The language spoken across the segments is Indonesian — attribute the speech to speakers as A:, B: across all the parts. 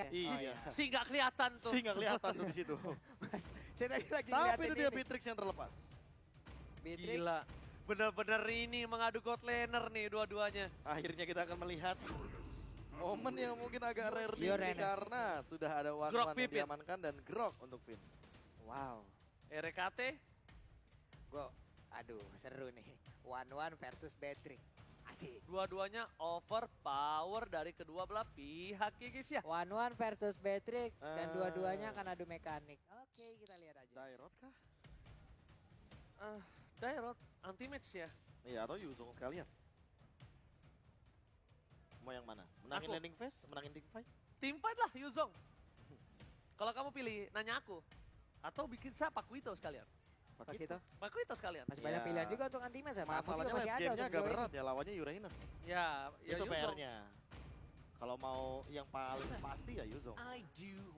A: Iya.
B: Si nggak kelihatan tuh.
A: Si nggak kelihatan tuh di situ.
C: Saya tadi lagi
A: Tapi
C: ngeliatin
A: itu dia
C: ini.
A: Beatrix yang terlepas.
C: Beatrix.
B: Gila. Bener-bener ini mengadu god laner nih dua-duanya.
A: Akhirnya kita akan melihat momen yang mungkin agak rare di
C: Yo,
A: sini
C: Renes.
A: karena sudah ada
B: Grok
A: Wakman yang
B: pipit.
A: diamankan dan Grok untuk Finn.
C: Wow.
B: RKT.
C: Aduh seru nih. 1-1 versus Beatrix. Asik.
B: Dua-duanya overpower dari kedua belah pihak ya guys ya.
C: 1-1 versus Beatrix dan
A: Ah.
C: dua-duanya akan adu mekanik. Oke, kita lihat aja.
A: Dairot kah?
B: Dairot anti-match ya.
A: Iya, atau Yuzong sekalian. Mau yang mana? Menangin
B: Aku.
A: landing phase? Menangin team fight?
B: Team fight lah Yuzong. Kalau kamu pilih nanya aku. Atau bikin saya Pakuito sekalian.
C: Pak kita
B: Pakuito sekalian.
C: masih banyak
A: Iya.
C: pilihan juga untuk anti match ya. Pak.
A: Masalahnya
C: Masih
A: late
C: ada
A: game-nya
C: untuk
A: agak
C: sejauh
A: berat
C: ini.
A: ya, lawannya Uranus nih.
B: Ya
A: Itu
B: Yuzong.
A: PR-nya. Kalau mau yang paling pasti ya Yuzong.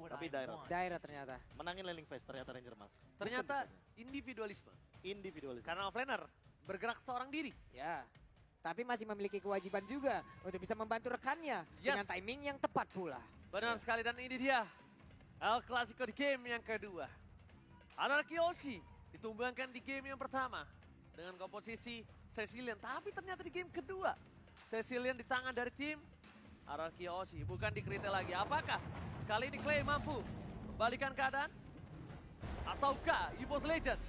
A: Tapi Dairot.
C: Daerah ternyata.
A: Menangin landing phase ternyata Ranger Mas.
B: Ternyata
A: Bukan defense-nya.
B: individualisme.
A: Individualisme.
B: Karena offlaner bergerak seorang diri.
C: Ya. Tapi masih memiliki kewajiban juga untuk bisa membantu rekannya
B: Yes.
C: dengan timing yang tepat pula.
B: Benar sekali dan ini dia El Clasico di game yang kedua. Anarchy Yoshi ditumbangkan di game yang pertama dengan komposisi Cecilian. Tapi ternyata di game kedua Cecilian di tangan dari tim Anarchy Yoshi. Bukan di Krite lagi. Apakah kali ini Clay mampu membalikan keadaan? Ataukah EVOS Legend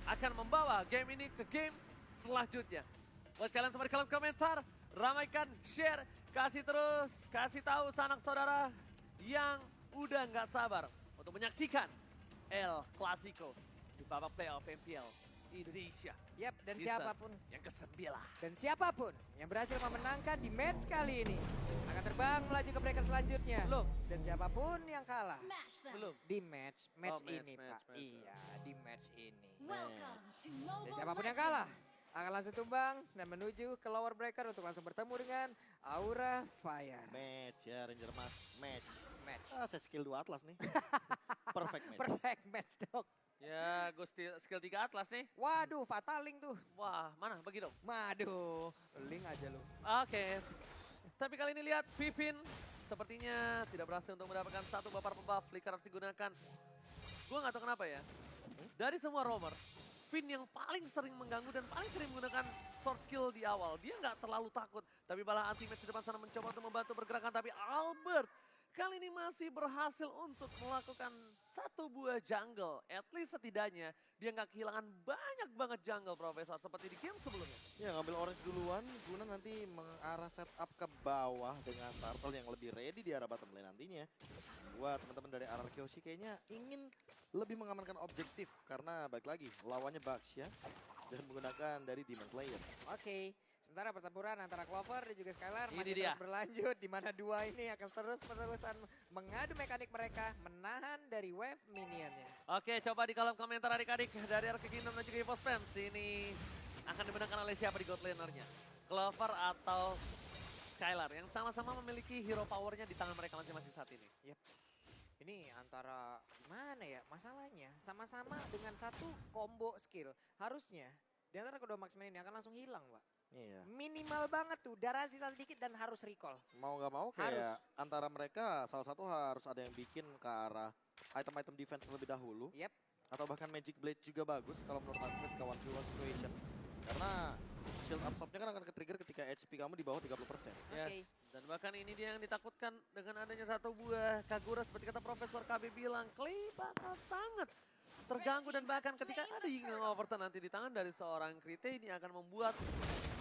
B: akan membawa game ini ke game selanjutnya? Buat kalian semua di kolom komentar, ramaikan, share, kasih terus, kasih tahu sanak saudara yang udah nggak sabar untuk menyaksikan El Clasico di babak playoff MPL Indonesia.
C: Yap, dan
B: Season
C: siapapun
B: yang ke-9.
C: dan siapapun yang berhasil memenangkan di match kali ini akan terbang melaju ke bracket selanjutnya.
B: Belum.
C: Dan siapapun yang kalah
B: Belum.
C: di match
B: match,
C: ini,
B: match,
C: Pak.
B: match.
C: Iya, di match ini.
D: Welcome to
C: Dan
D: Mobile
C: siapapun yang kalah akan langsung tumbang dan menuju ke lower breaker untuk langsung bertemu dengan Aura Fire.
A: Match ya Ranger Mas. Match.
C: Match.
A: Saya skill 2 Atlas nih. Perfect match.
C: Perfect match, Dok.
B: Ya, gue skill 3 Atlas nih.
C: Waduh, fataling tuh.
B: Wah, mana? Bagi dong.
C: Waduh, link aja lu.
B: Oke. Tapi kali ini lihat Pipin sepertinya tidak berhasil untuk mendapatkan satu buff. Flicker harus digunakan. Gue nggak tahu kenapa ya. Dari semua roamer, Finn yang paling sering mengganggu dan paling sering menggunakan sword skill di awal. Dia nggak terlalu takut. Tapi malah anti-match di depan sana mencoba untuk membantu bergerakan. Tapi Albert kali ini masih berhasil untuk melakukan satu buah jungle. At least setidaknya dia nggak kehilangan banyak banget jungle, Profesor. Seperti di game sebelumnya.
A: Ya ngambil orange duluan, guna nanti mengarah setup ke bawah dengan turtle yang lebih ready di arah bottom lane nantinya. Buat teman-teman dari Anarchy Yoshi kayaknya ingin lebih mengamankan objektif karena balik lagi lawannya Bugs ya. Dan menggunakan dari Demon Slayer.
C: Oke, sementara pertempuran antara Clover dan juga Skylar
B: Ini
C: masih
B: dia.
C: terus berlanjut. Di mana dua ini akan terus-menerusan mengadu mekanik mereka, menahan dari wave minionnya.
B: Oke, coba di kolom komentar adik-adik dari RK Kingdom dan juga EVOS Fans. Ini akan dimenangkan oleh siapa di God Laner-nya? Clover atau Skylar yang sama-sama memiliki hero powernya di tangan mereka masing-masing saat ini.
C: Yep. Ini antara gimana ya masalahnya sama-sama dengan satu combo skill. Harusnya di antara kedua marksman ini akan langsung hilang, Pak.
A: Iya.
C: Minimal banget tuh, darah sisa sedikit dan harus recall.
A: Mau nggak mau kayak antara mereka salah satu harus ada yang bikin ke arah item-item defense terlebih dahulu.
C: Yep.
A: Atau bahkan Magic Blade juga bagus kalau menurut aku ketika 1v1 situation. Karena shield absorb-nya kan akan ke-trigger ketika HP kamu di bawah 30%.
C: Oke.
B: Yes. Dan bahkan ini dia yang ditakutkan dengan adanya satu buah Kagura seperti kata Profesor KB bilang. Clay bakal sangat terganggu dan bahkan ketika ada Yingling Overturn nanti di tangan dari seorang Krite ini akan membuat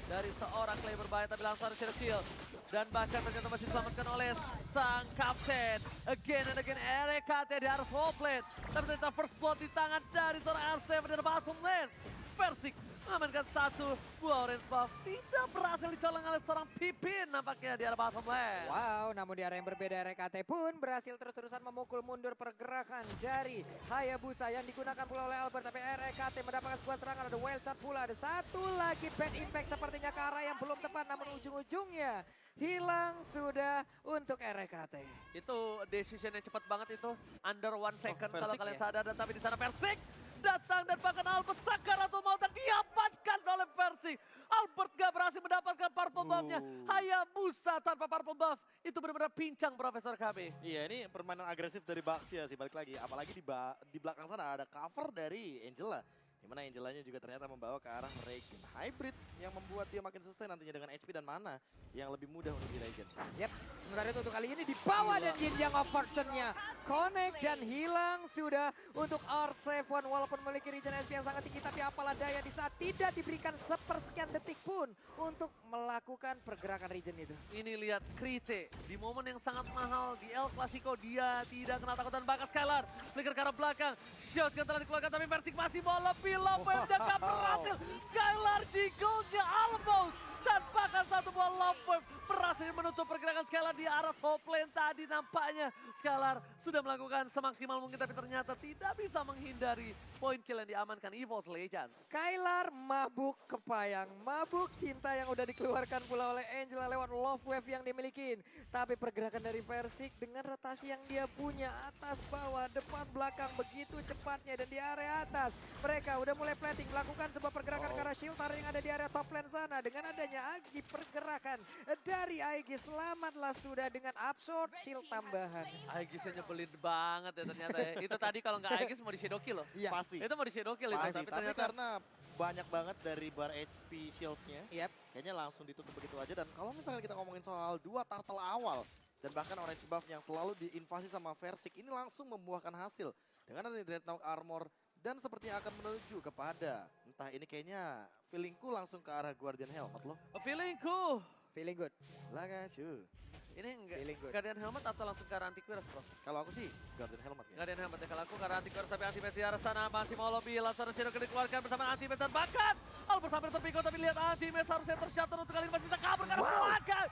B: dari seorang Clay berbahaya tapi langsung ada shield. Dan bahkan ternyata masih diselamatkan oleh sang kapten. Again and again RKT di arah top lane. Tapi ternyata first blood di tangan dari seorang R7 dari bottom lane. Persik mengamankan satu buah orange buff. Tidak berhasil dicolong oleh seorang Pipin nampaknya di arah bottom lane.
C: Wow, namun di arah yang berbeda RKT pun berhasil terus-terusan memukul mundur pergerakan dari Hayabusa yang digunakan pula oleh Albert. Tapi RKT mendapatkan sebuah serangan, ada wild shot pula. Ada satu lagi bad impact sepertinya ke arah yang belum tepat. Namun ujung-ujungnya hilang sudah untuk RKT.
B: Itu decision yang cepat banget itu. Under 1 second kalau
A: Persik
B: kalian
A: ya?
B: sadar. Dan tapi di sana Persik datang dan bahkan Albert Sakar atau mau diamankan dimanfaatkan oleh Persik. Albert gak berhasil mendapatkan purple buff-nya. Hayabusa tanpa purple buff. Itu benar-benar pincang Profesor KB.
A: Iya, ini permainan agresif dari Baxia sih, balik lagi. Apalagi di belakang sana ada cover dari Angela. Dimana Angelanya juga ternyata membawa ke arah Regen Hybrid yang membuat dia makin sustain nantinya dengan HP dan mana yang lebih mudah untuk di Regen.
C: Yap, sementara itu untuk kali ini di bawah dan Yin Yang overturn-nya connect dan hilang sudah untuk R7 walaupun memiliki regen SP yang sangat tinggi, tapi apalah daya di saat tidak diberikan sepersekian detik pun untuk melakukan pergerakan regen itu.
B: Ini lihat Krite di momen yang sangat mahal di El Clasico, dia tidak kena takutan, bahkan Skylar flicker ke arah belakang, shotgun telah dikeluarkan tapi Persik masih mau lebih, Lopez jaga berhasil, Skylar jiggle-nya almost, dan bahkan satu buah Lopez berhasil menutup pergerakan Skylar di arah top lane tadi. Nampaknya Skylar sudah melakukan semaksimal mungkin tapi ternyata tidak bisa menghindari poin kill yang diamankan EVOS Legends.
C: Skylar mabuk kepayang, mabuk cinta yang udah dikeluarkan pula oleh Angela lewat love wave yang dimiliki. Tapi pergerakan dari Persik dengan rotasi yang dia punya atas bawah, depan belakang begitu cepatnya dan di area atas. Mereka udah mulai planting, melakukan sebuah pergerakan ke arah shield yang ada di area top lane sana. Dengan adanya Agi pergerakan dari Aegis, selamatlah sudah dengan absorb shield tambahan.
B: Aegisnya nyebelin banget ya ternyata ya. Itu tadi kalau nggak Aegis mau di shadow kill loh.
C: Iya.
A: Pasti.
B: Itu mau di shadow kill itu,
A: Pasti,
B: tapi
A: tapi
B: ternyata
A: karena banyak banget dari bar HP shieldnya,
C: Yap.
A: kayaknya langsung ditutup begitu aja. Dan kalau misalnya kita ngomongin soal dua turtle awal, dan bahkan orange buff yang selalu diinvasi sama Persik, ini langsung membuahkan hasil. Dengan ada Dreadnought Armor, dan sepertinya akan menuju kepada, entah ini kayaknya feelingku langsung ke arah Guardian Helmet loh.
B: feelingku.
C: Feeling good.
A: Lagashu.
B: Ini enggak
C: Feeling good.
B: Guardian Helmet atau langsung ke arah Antivirus bro?
A: Kalau aku sih Guardian Helmet ya.
B: Guardian Helmet ya, kalau aku ke arah Antivirus tapi Antivirus di arah sana masih mau lobby. Langsung Shadow dikeluarkan bersama Antivirus dan bahkan Albert hampir terpikul tapi lihat Antivirus harusnya tershatter untuk kali ini masih bisa kabur karena belakang.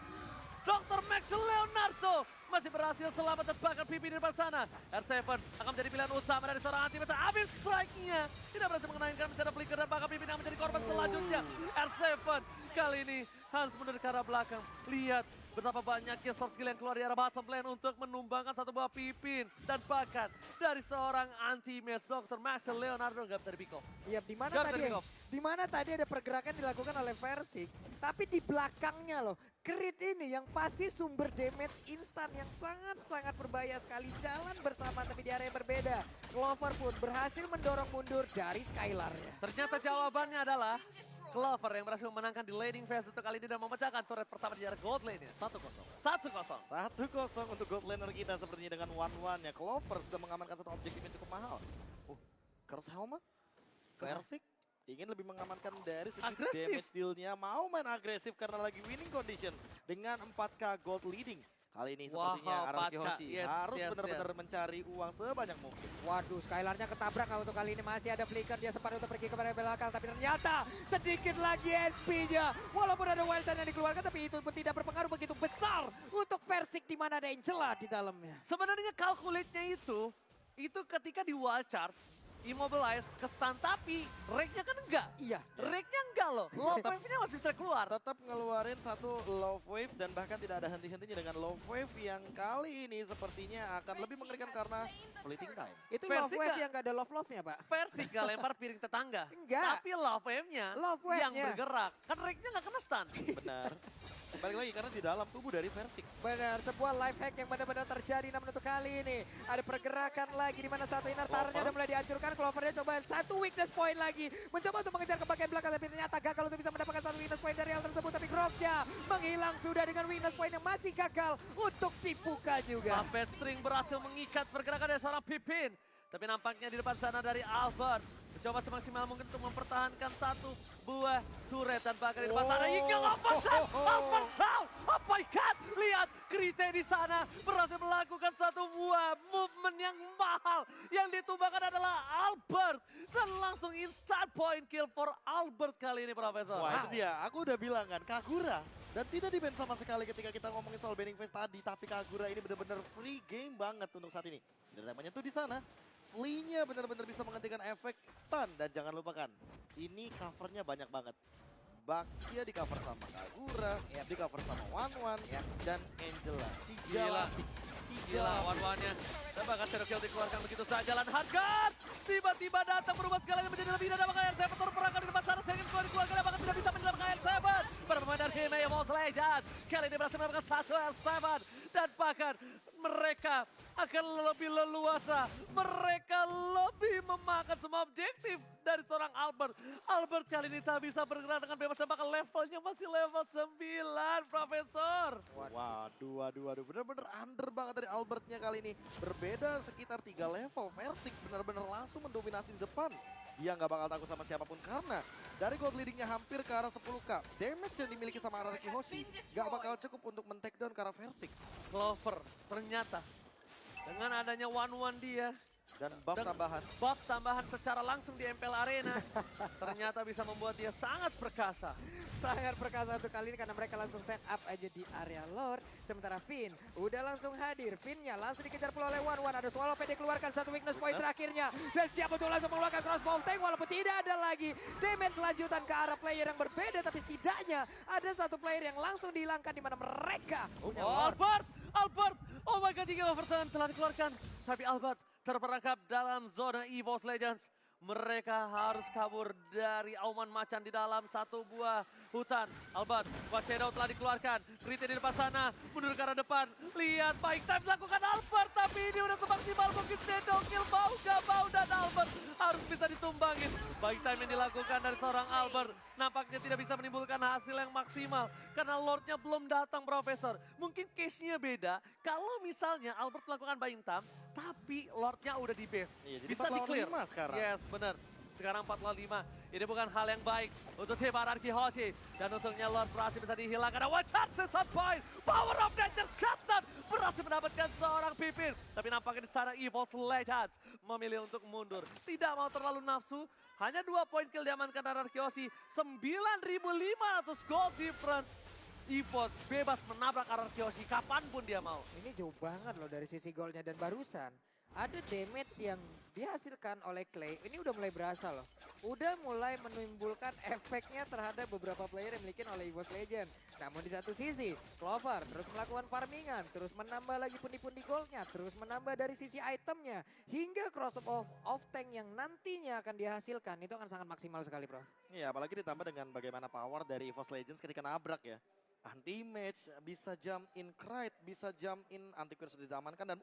B: Dr. Max Leonardo masih berhasil selamat dan bahkan pipi di depan sana. R7 akan menjadi pilihan utama dari seorang Antivirus. Ambil strike-nya. Tidak berhasil mengenai karena bisa ada flicker dan bahkan pipi yang menjadi korban selanjutnya. R7 kali ini harus mundur ke arah belakang. Lihat betapa banyaknya source skill yang keluar di arah bottom lane untuk menumbangkan satu buah pipin. Dan bahkan dari seorang anti-match Dr. Max Leonardo nggak bisa dipikul.
C: Iya, di mana
B: Gak
C: tadi?
B: bisa di-pick off.
C: Di mana tadi ada pergerakan dilakukan oleh Persik, tapi di belakangnya loh. Crit ini yang pasti sumber damage instan yang sangat-sangat berbahaya sekali. Jalan bersama tapi di area yang berbeda. Clover pun berhasil mendorong mundur dari Skylar ya.
B: Ternyata jawabannya adalah Clover yang berhasil memenangkan di laning phase untuk kali ini dan memecahkan turret pertama di arah gold lane-nya.
A: 1-0.
B: 1-0.
A: 1-0 untuk gold laner kita sepertinya dengan 1-1 ya. Clover sudah mengamankan satu objektif yang cukup mahal. Curse Helmet, Persik ingin lebih mengamankan dari segi
B: Agresif.
A: damage deal-nya. Mau main agresif karena lagi winning condition dengan 4K gold leading. Kali ini sepertinya
B: Wow,
A: Araki
B: 4K.
A: Hoshi
B: Yes,
A: harus
B: yes,
A: benar-benar mencari uang sebanyak mungkin.
C: Waduh, Skylarnya ketabrak untuk kali ini. Masih ada flicker, dia sempat untuk pergi kepada belakang. Tapi ternyata sedikit lagi SP-nya. Walaupun ada wild yang dikeluarkan, tapi itu pun tidak berpengaruh begitu besar untuk Persik di mana ada Angela di dalamnya.
B: Sebenarnya calculate-nya itu ketika di wild charge, immobilize, ke stun, tapi rake-nya kan enggak.
C: Iya.
B: Rake-nya enggak loh. Low wave-nya masih bisa keluar.
A: Tetap ngeluarin satu love wave dan bahkan tidak ada henti-hentinya dengan love wave yang kali ini sepertinya akan lebih mengerikan karena fleeting time.
C: Itu
B: Persik
C: love wave
B: nggak?
C: yang gak ada love-love-nya, Pak.
B: Persik gak lempar piring tetangga.
C: Enggak.
B: Tapi love wave-nya
C: Love wave-nya.
B: yang bergerak. Kan rake-nya gak kena stun.
A: Benar. Balik lagi karena di dalam tubuh dari Persik.
C: Benar, sebuah life hack yang benar-benar terjadi. Namun untuk kali ini ada pergerakan lagi di mana satu inner turret-nya udah mulai dihancurkan. Clover-nya coba satu weakness point lagi. Mencoba untuk mengejar ke bagian belakang tapi ternyata gagal untuk bisa mendapatkan satu weakness point dari hal tersebut. Tapi Grogja menghilang sudah dengan weakness point yang masih gagal untuk dibuka juga.
B: Puppet String berhasil mengikat pergerakan dari seorang Pipin. Tapi nampaknya di depan sana dari Albert. Mencoba semaksimal mungkin untuk mempertahankan satu buah turret. Dan bahkan di depan sana Yingyang Albert down. Oh my god. Lihat Krite di sana berhasil melakukan satu buah movement yang mahal. Yang ditumbangkan adalah Albert. Dan langsung instant point kill for Albert kali ini Profesor.
A: Wah itu dia, aku udah bilang kan, Kagura. Dan tidak di-ban sama sekali ketika kita ngomongin soal banning phase tadi. Tapi Kagura ini benar-benar free game banget untuk saat ini. Dan namanya tuh di sana. Flee-nya benar-benar bisa menghentikan efek stun. Dan jangan lupakan, ini covernya banyak banget. Baxia di cover sama Kagura, di cover sama Wanwan, dan Angela. 3
B: Gila.
A: lapis.
B: Gila, one-one-nya. Dan bahkan Shadow Kill dikeluarkan begitu saja. Dan Hardguard tiba-tiba datang berubah segalanya menjadi lebih dan bahkan Air 7 terperangkap di depan sana. Sengin keluar dikeluarkan dan bahkan tidak bisa menyelamatkan Air 7. Para pemain dari tim EVOS Legends kali ini berhasil mendapatkan satu Air 7. Dan bahkan mereka akan lebih leluasa. Mereka lebih memakan semua objektif dari seorang Albert. Albert kali ini tak bisa bergerak dengan bebas dan bahkan levelnya masih level 9, Profesor.
A: Waduh. Bener-bener under banget dari Albertnya kali ini. Berbeda sekitar 3 level. Versik bener-bener langsung mendominasi di depan. Dia nggak bakal takut sama siapapun karena dari gold leadingnya hampir ke arah 10k. Damage yang dimiliki sama Araraki Hoshi nggak bakal cukup untuk men-takedown ke arah Versik.
B: Clover ternyata dengan adanya one-one dia
A: Dan buff tambahan.
B: buff tambahan secara langsung di MPL Arena ternyata bisa membuat dia sangat perkasa.
C: Sangat perkasa untuk kali ini karena mereka langsung set up aja di area Lord. Sementara Finn udah langsung hadir. Finnnya langsung dikejar pula oleh one-one. Ada Swallow PD keluarkan satu weakness point terakhirnya. Dan siap untuk langsung mengeluarkan crossbow tank. Walaupun tidak ada lagi damage lanjutan ke arah player yang berbeda. Tapi setidaknya ada satu player yang langsung dihilangkan di mana mereka punya Lord.
B: Albert! Oh my god, 3 overturn telah dikeluarkan. Tapi Albert terperangkap dalam zona EVOS Legends. Mereka harus kabur dari auman macan di dalam satu buah hutan. Albert, White Shadow telah dikeluarkan. Kriti di depan sana, mundur ke arah depan. Lihat, baik time dilakukan Albert. Tapi ini udah semaksimal mungkin Shadow Kill. Mau gak mau dan Albert harus bisa ditumbangin. Baik time yang dilakukan dari seorang Albert. Nampaknya tidak bisa menimbulkan hasil yang maksimal. Karena Lordnya belum datang, Profesor. Mungkin case-nya beda. Kalau misalnya Albert melakukan buying time, tapi Lordnya udah di base.
A: Iya, jadi
B: Bisa
A: 4 lawan
B: di-clear.
A: 5 sekarang.
B: Yes, benar. Sekarang 4 lawan 5. Ini bukan hal yang baik untuk tim Araraki Hoshi. Dan untungnya Lord berhasil bisa dihilangkan. Ada one shot, season point. Power of Danger Shutdown. Berhasil mendapatkan seorang pipin. Tapi nampaknya di sana EVOS Legends memilih untuk mundur. Tidak mau terlalu nafsu. Hanya 2 poin kill diamankan Araraki Hoshi. 9.500 gold difference. EVOS bebas menabrak Araraki Hoshi kapanpun dia mau.
C: Ini jauh banget loh dari sisi golnya dan barusan. Ada damage yang dihasilkan oleh Clay, ini udah mulai berasa loh. Udah mulai menimbulkan efeknya terhadap beberapa player yang dimiliki oleh EVOS Legend. Namun di satu sisi, Clover terus melakukan farmingan, terus menambah lagi pundi-pundi goldnya, terus menambah dari sisi itemnya. Hingga cross of tank yang nantinya akan dihasilkan, itu akan sangat maksimal sekali bro.
A: Iya, apalagi ditambah dengan bagaimana power dari EVOS Legends ketika nabrak ya. Anti-match, bisa jump in Krait, bisa jump in anti-queer sudah diamankan dan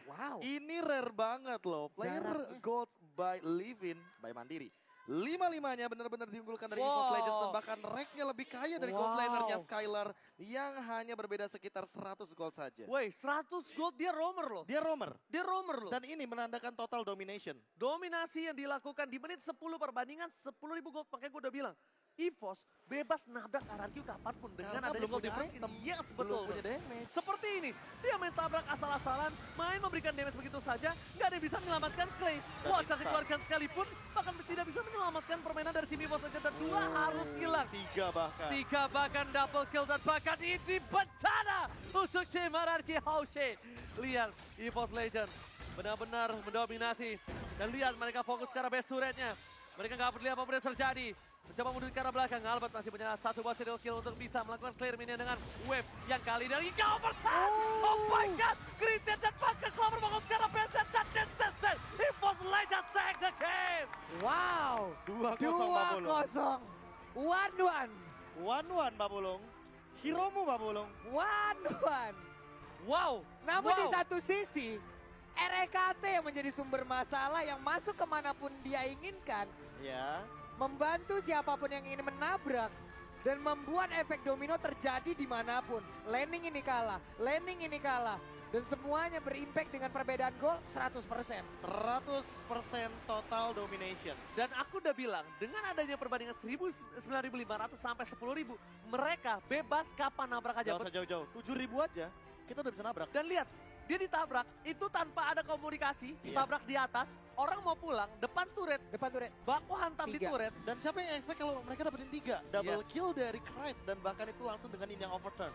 C: Wow.
A: ini rare banget loh. Player
C: Jaraknya.
A: gold by Livin, by Mandiri. 5-5-nya benar-benar diunggulkan dari
B: Wow.
A: EVOS Legends dan bahkan ranknya lebih kaya dari gold
C: Wow.
A: lanernya Skylar yang hanya berbeda sekitar 100 gold saja.
B: Woi, 100 gold dia roamer loh.
A: Dia roamer
B: Dia roamer loh.
A: dan ini menandakan total domination.
B: Dominasi yang dilakukan di menit 10 perbandingan 10.000 gold. Makanya gue udah bilang, EVOS bebas nabrak RRQ kapanpun dengan
A: Karena
B: adanya
A: belum
B: gold
A: punya
B: difference
A: item,
B: ini. Yes,
A: belum
B: betul.
A: punya damage.
B: Seperti ini, dia main tabrak asal-asalan, main memberikan damage begitu saja, nggak ada yang bisa menyelamatkan Clay. Watch
A: instan.
B: dikeluarkan sekalipun, bahkan tidak bisa menyelamatkan permainan dari tim EVOS Legends. Dan 2 harus hilang.
A: 3 bahkan.
B: 3 bahkan double kill dan bahkan ini bencana untuk tim Araraki Hoshi. Lihat EVOS Legends benar-benar mendominasi. Dan lihat mereka fokus ke arah base turretnya. Mereka nggak peduli apa yang terjadi. Mencoba mundur ke arah belakang. Albert masih punya satu buah serial kill untuk bisa melakukan clear minion dengan wave yang kali dari overtime. Oh my god. Greeted dan bahkan Clover bangun ke arah base dan disensel. EVOS Legends take the game.
C: Wow.
A: 2-0 Babulung.
C: 2-0. 1-1.
A: 1-1 Babulung. Hiromu Babulung.
C: 1-1.
B: Wow.
C: Namun di
B: wow.
C: satu sisi, REKT yang menjadi sumber masalah yang masuk kemanapun dia inginkan.
A: Ya.
C: Membantu siapapun yang ingin menabrak. Dan membuat efek domino terjadi dimanapun. Landing ini kalah, landing ini kalah. Dan semuanya berimpact dengan perbedaan gol 100%.
A: 100% total domination.
B: Dan aku udah bilang, dengan adanya perbandingan 9.500 sampai 10.000, mereka bebas kapan nabrak aja.
A: Gak usah jauh-jauh, 7.000 aja kita udah bisa nabrak.
B: Dan lihat, dia ditabrak, itu tanpa ada komunikasi,
A: Iya.
B: ditabrak di atas, orang mau pulang, depan turret,
C: Depan turret.
B: baku hantam di
C: 3.
B: turret.
A: Dan siapa yang expect kalau mereka dapetin 3? Double
B: Yes.
A: kill dari Krait dan bahkan itu langsung dengan ini yang overturn.